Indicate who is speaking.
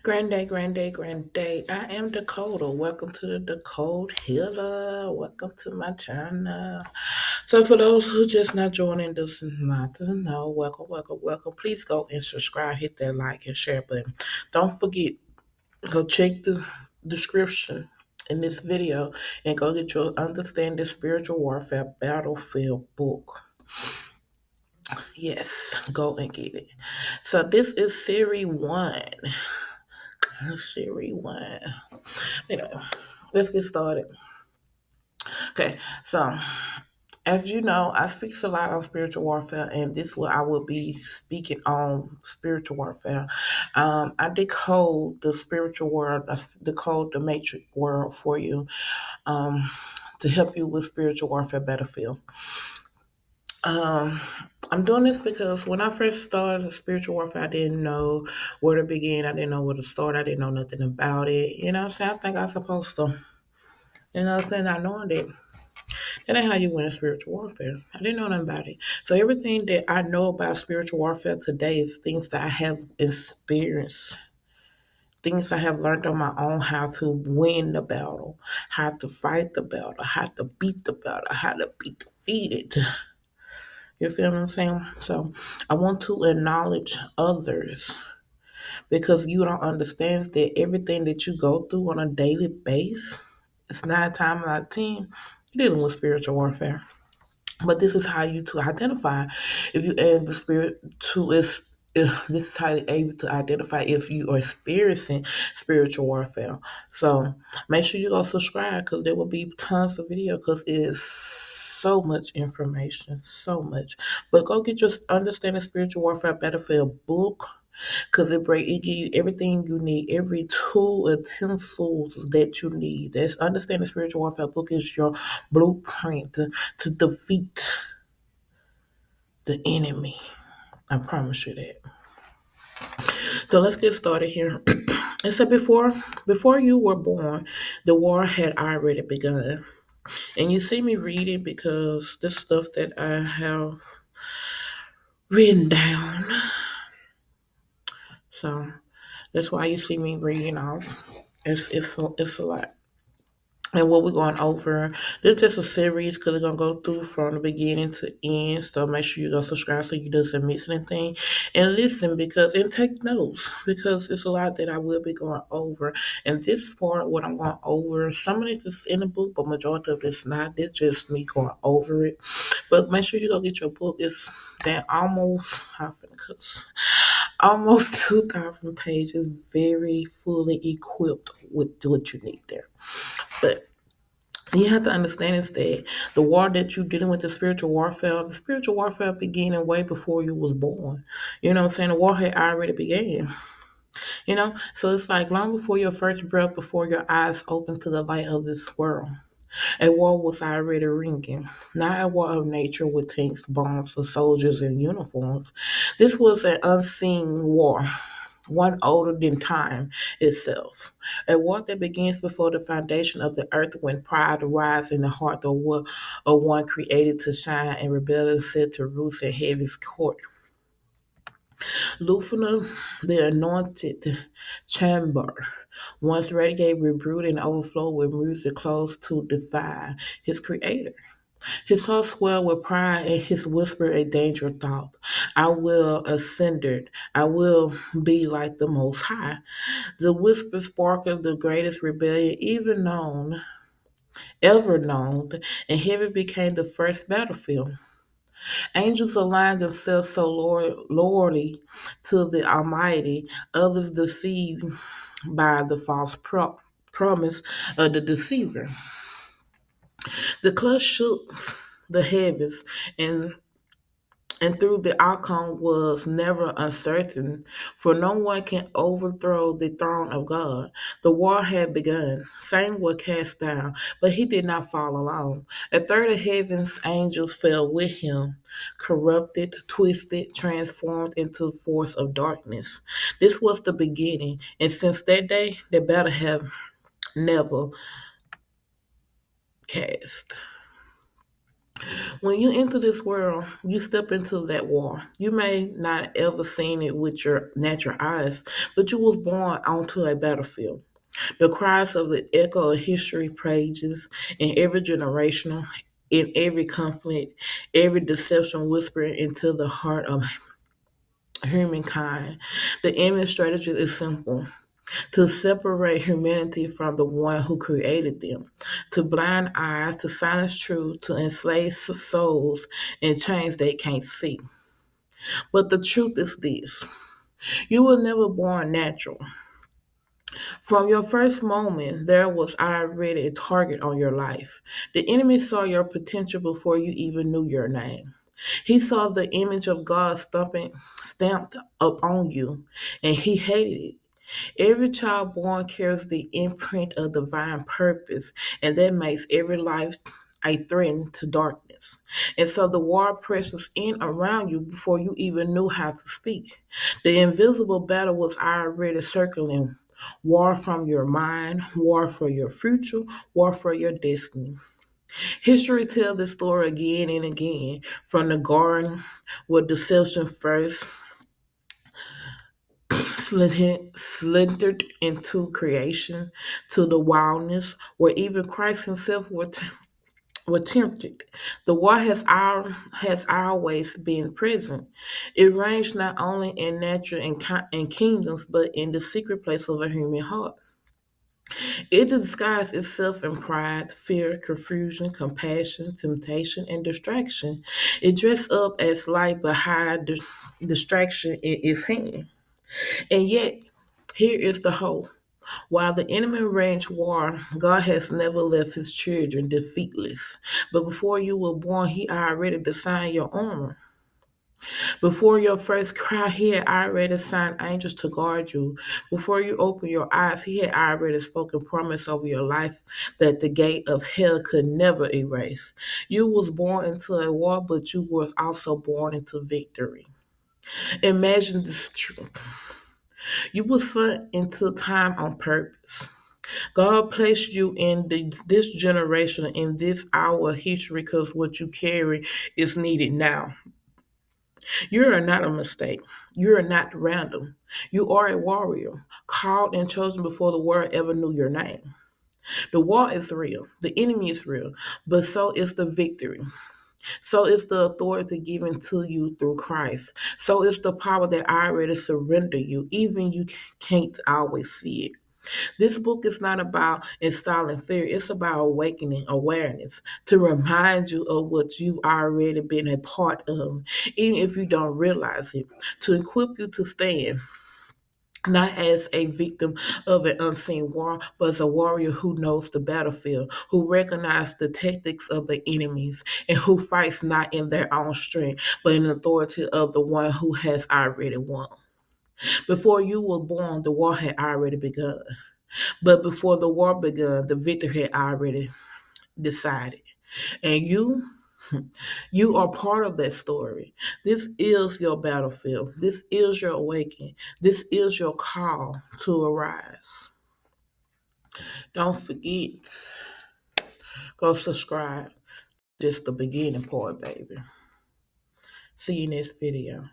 Speaker 1: Grand day, grand day, grand day. I am Dakota. Welcome to the Decode Healer. Welcome to my channel. So, for those who just not joining, this is not to know. Welcome, welcome, welcome. Please go and subscribe, hit that like and share button. Don't forget, go check the description in this video and go get your Understand the Spiritual Warfare Battlefield book. Yes, go and get it. So, this is Series 1. Series 1. Anyway, let's get started. Okay, so as you know, I speak a lot on spiritual warfare, and this will I will be speaking on spiritual warfare. I decode the spiritual world, I decode the matrix world for you, um, to help you with spiritual warfare battlefield. Um, I'm doing this because when I first started spiritual warfare, I didn't know where to begin. I didn't know where to start. I didn't know nothing about it. You know what I'm saying? I think I was supposed to. You know what I'm saying? Not knowing that ain't how you win in spiritual warfare. I didn't know nothing about it. So everything that I know about spiritual warfare today is things that I have experienced, things I have learned on my own, how to win the battle, how to fight the battle, how to beat the battle, how to be defeated. You feel what I'm saying? So I want to acknowledge others because you don't understand that everything that you go through on a daily basis, it's 9 times out of 10, you're dealing with spiritual warfare. But this is how you to identify if you add the spirit to is if this is how you're able to identify if you are experiencing spiritual warfare. So make sure you go subscribe because there will be tons of video because it's so much information, so much. But go get your Understanding Spiritual Warfare Battlefield book because it give you everything you need, every tool, utensils that you need. That's Understanding Spiritual Warfare book is your blueprint to defeat the enemy. I promise you that. So let's get started here. And so before you were born, the war had already begun. And you see me reading because this stuff that I have written down. So that's why you see me reading off. It's a lot. And what we're going over, this is just a series because we're going to go through from the beginning to end. So make sure you go subscribe so you doesn't miss anything. And listen and take notes because it's a lot that I will be going over. And this part, what I'm going over, some of this is in the book, but majority of it's not. It's just me going over it. But make sure you go get your book. It's that almost 2,000 pages, very fully equipped with what you need there. But you have to understand is that the war that you're dealing with, the spiritual warfare beginning way before you was born. You know what I'm saying? The war had already began. You know? So it's like long before your first breath, before your eyes open to the light of this world. A war was already ringing, not a war of nature with tanks, bombs, or soldiers in uniforms. This was an unseen war, one older than time itself. A war that begins before the foundation of the earth when pride arises in the heart of one created to shine and rebellion set to roost in heaven's court. Lufina, the anointed chamber, once radiated with brood and overflow with music close to defy his creator. His heart swelled with pride and his whisper a danger thought. I will ascend it. I will be like the Most High. The whisper sparkled the greatest rebellion ever known, and heaven became the first battlefield. Angels aligned themselves so loyally to the Almighty, others deceived by the false promise of the deceiver. The clutch shook the heavens, and through the outcome was never uncertain, for no one can overthrow the throne of God. The war had begun. Satan was cast down, but he did not fall alone. A third of heaven's angels fell with him, corrupted, twisted, transformed into a force of darkness. This was the beginning, and since that day, the battle have never cast. When you enter this world, you step into that war. You may not ever seen it with your natural eyes, but you was born onto a battlefield. The cries of the echo of history pages in every generational, in every conflict, every deception whispering into the heart of humankind. The enemy strategy is simple: to separate humanity from the one who created them, to blind eyes, to silence truth, to enslave souls in chains they can't see. But the truth is this: you were never born natural. From your first moment, there was already a target on your life. The enemy saw your potential before you even knew your name. He saw the image of God stamped up on you, and he hated it. Every child born carries the imprint of divine purpose, and that makes every life a threat to darkness. And so the war presses in around you before you even knew how to speak. The invisible battle was already circling. War from your mind, war for your future, war for your destiny. History tells this story again and again, from the garden where deception first slintered into creation, to the wildness where even Christ himself were tempted. The war has always been present. It reigns not only in nature and kingdoms, but in the secret place of a human heart. It disguises itself in pride, fear, confusion, compassion, temptation, and distraction. It dressed up as light but hide distraction in its hand. And yet, here is the hope. While the enemy raged war, God has never left his children defeatless. But before you were born, he already designed your armor. Before your first cry, he had already assigned angels to guard you. Before you opened your eyes, he had already spoken promise over your life that the gate of hell could never erase. You was born into a war, but you was also born into victory. Imagine this truth. You were sent into time on purpose. God placed you in this generation, in this hour of history, because what you carry is needed now. You are not a mistake. You are not random. You are a warrior, called and chosen before the world ever knew your name. The war is real. The enemy is real, but so is the victory. So is the authority given to you through Christ. So is the power that already surrendered you, even you can't always see it. This book is not about installing fear, it's about awakening awareness to remind you of what you've already been a part of, even if you don't realize it, to equip you to stand. Not as a victim of an unseen war, but as a warrior who knows the battlefield, who recognizes the tactics of the enemies, and who fights not in their own strength, but in the authority of the one who has already won. Before you were born, the war had already begun. But before the war began, the victor had already decided. And you are part of that story. This is your battlefield. This is your awakening. This is your call to arise. Don't forget, go subscribe. Just the beginning part, baby. See you next video.